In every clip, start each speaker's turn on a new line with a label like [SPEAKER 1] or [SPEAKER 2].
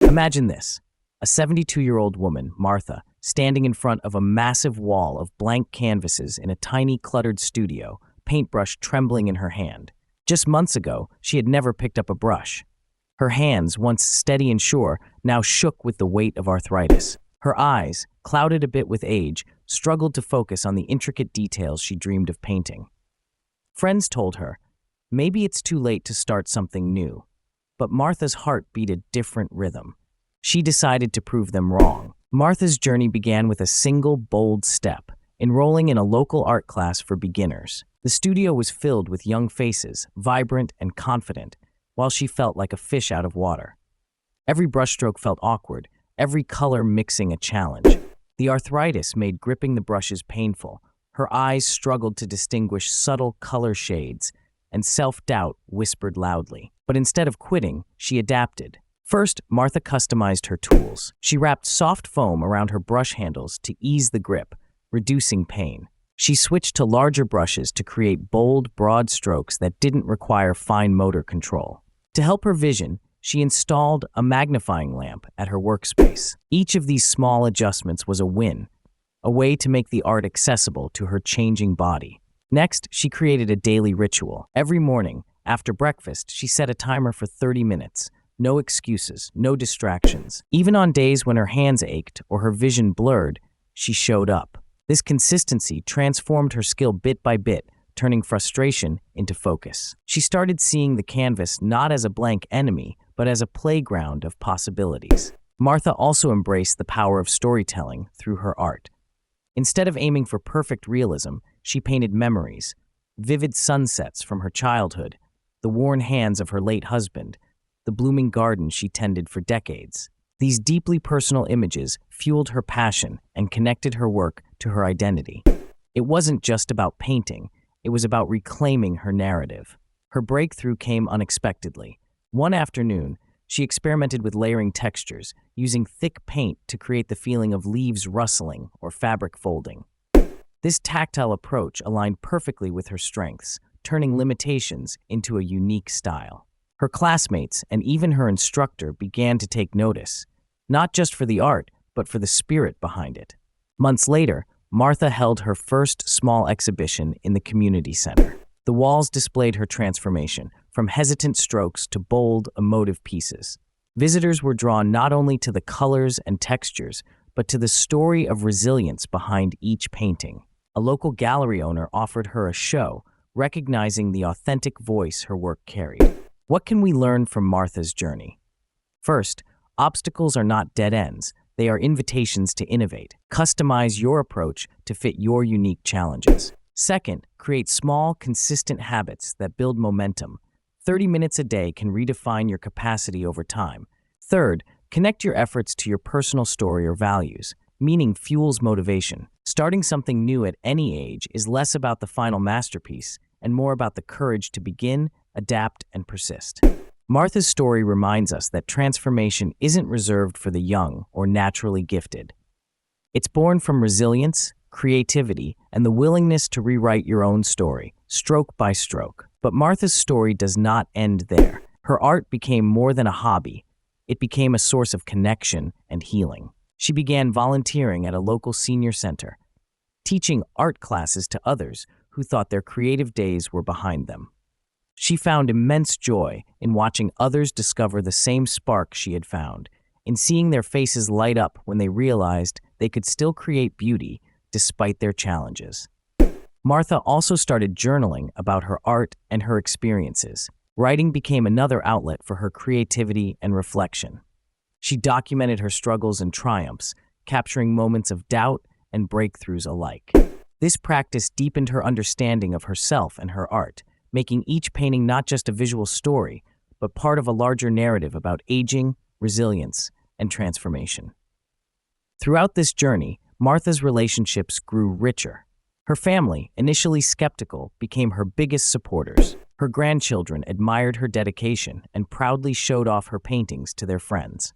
[SPEAKER 1] Imagine this: a 72-year-old woman, Martha, standing in front of a massive wall of blank canvases in a tiny, cluttered studio, paintbrush trembling in her hand. Just months ago, she had never picked up a brush. Her hands, once steady and sure, now shook with the weight of arthritis. Her eyes, clouded a bit with age, struggled to focus on the intricate details she dreamed of painting. Friends told her, maybe it's too late to start something new. But Martha's heart beat a different rhythm. She decided to prove them wrong. Martha's journey began with a single, bold step: enrolling in a local art class for beginners. The studio was filled with young faces, vibrant and confident, while she felt like a fish out of water. Every brushstroke felt awkward, every color mixing a challenge. The arthritis made gripping the brushes painful. Her eyes struggled to distinguish subtle color shades, and self-doubt whispered loudly. But instead of quitting, she adapted. First, Martha customized her tools. She wrapped soft foam around her brush handles to ease the grip, reducing pain. She switched to larger brushes to create bold, broad strokes that didn't require fine motor control. To help her vision, she installed a magnifying lamp at her workspace. Each of these small adjustments was a win, a way to make the art accessible to her changing body. Next, she created a daily ritual. Every morning, after breakfast, she set a timer for 30 minutes. No excuses, no distractions. Even on days when her hands ached or her vision blurred, she showed up. This consistency transformed her skill bit by bit, turning frustration into focus. She started seeing the canvas not as a blank enemy, but as a playground of possibilities. Martha also embraced the power of storytelling through her art. Instead of aiming for perfect realism, she painted memories, vivid sunsets from her childhood, the worn hands of her late husband, the blooming garden she tended for decades. These deeply personal images fueled her passion and connected her work to her identity. It wasn't just about painting, it was about reclaiming her narrative. Her breakthrough came unexpectedly. One afternoon, she experimented with layering textures, using thick paint to create the feeling of leaves rustling or fabric folding. This tactile approach aligned perfectly with her strengths, turning limitations into a unique style. Her classmates and even her instructor began to take notice, not just for the art, but for the spirit behind it. Months later, Martha held her first small exhibition in the community center. The walls displayed her transformation, from hesitant strokes to bold, emotive pieces. Visitors were drawn not only to the colors and textures, but to the story of resilience behind each painting. A local gallery owner offered her a show, recognizing the authentic voice her work carried. What can we learn from Martha's journey? First, obstacles are not dead ends. They are invitations to innovate. Customize your approach to fit your unique challenges. Second, create small, consistent habits that build momentum. 30 minutes a day can redefine your capacity over time. Third, connect your efforts to your personal story or values. Meaning fuels motivation. Starting something new at any age is less about the final masterpiece and more about the courage to begin, adapt, and persist. Martha's story reminds us that transformation isn't reserved for the young or naturally gifted. It's born from resilience, creativity, and the willingness to rewrite your own story, stroke by stroke. But Martha's story does not end there. Her art became more than a hobby. It became a source of connection and healing. She began volunteering at a local senior center, teaching art classes to others who thought their creative days were behind them. She found immense joy in watching others discover the same spark she had found, in seeing their faces light up when they realized they could still create beauty despite their challenges. Martha also started journaling about her art and her experiences. Writing became another outlet for her creativity and reflection. She documented her struggles and triumphs, capturing moments of doubt and breakthroughs alike. This practice deepened her understanding of herself and her art, making each painting not just a visual story, but part of a larger narrative about aging, resilience, and transformation. Throughout this journey, Martha's relationships grew richer. Her family, initially skeptical, became her biggest supporters. Her grandchildren admired her dedication and proudly showed off her paintings to their friends.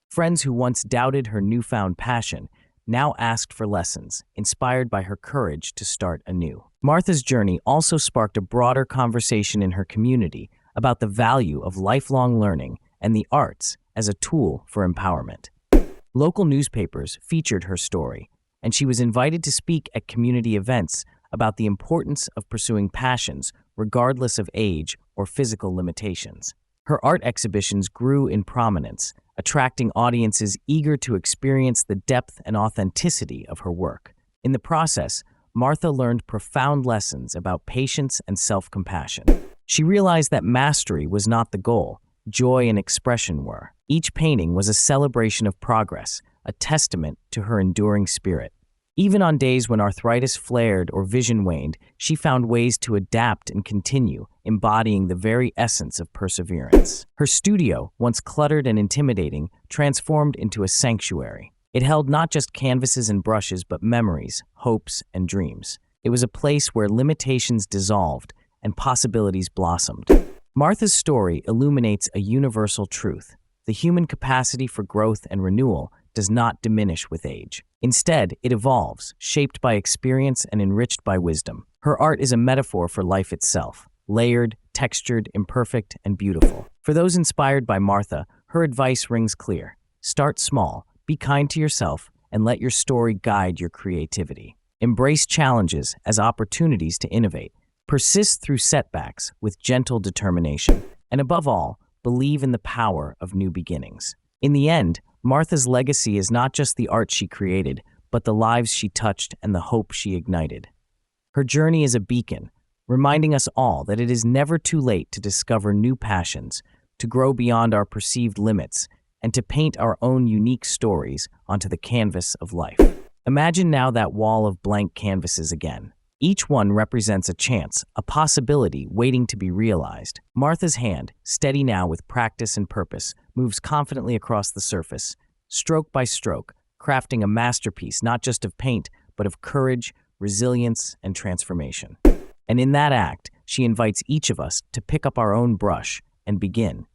[SPEAKER 1] Friends who once doubted her newfound passion now asked for lessons, inspired by her courage to start anew. Martha's journey also sparked a broader conversation in her community about the value of lifelong learning and the arts as a tool for empowerment. Local newspapers featured her story, and she was invited to speak at community events about the importance of pursuing passions regardless of age or physical limitations. Her art exhibitions grew in prominence, attracting audiences eager to experience the depth and authenticity of her work. In the process, Martha learned profound lessons about patience and self-compassion. She realized that mastery was not the goal, joy and expression were. Each painting was a celebration of progress, a testament to her enduring spirit. Even on days when arthritis flared or vision waned, she found ways to adapt and continue, embodying the very essence of perseverance. Her studio, once cluttered and intimidating, transformed into a sanctuary. It held not just canvases and brushes, but memories, hopes, and dreams. It was a place where limitations dissolved and possibilities blossomed. Martha's story illuminates a universal truth. The human capacity for growth and renewal does not diminish with age. Instead, it evolves, shaped by experience and enriched by wisdom. Her art is a metaphor for life itself, layered, textured, imperfect, and beautiful. For those inspired by Martha, her advice rings clear. Start small, be kind to yourself, and let your story guide your creativity. Embrace challenges as opportunities to innovate. Persist through setbacks with gentle determination. And above all, believe in the power of new beginnings. In the end, Martha's legacy is not just the art she created, but the lives she touched and the hope she ignited. Her journey is a beacon, reminding us all that it is never too late to discover new passions, to grow beyond our perceived limits, and to paint our own unique stories onto the canvas of life. Imagine now that wall of blank canvases again. Each one represents a chance, a possibility waiting to be realized. Martha's hand, steady now with practice and purpose, moves confidently across the surface, stroke by stroke, crafting a masterpiece not just of paint, but of courage, resilience, and transformation. And in that act, she invites each of us to pick up our own brush and begin,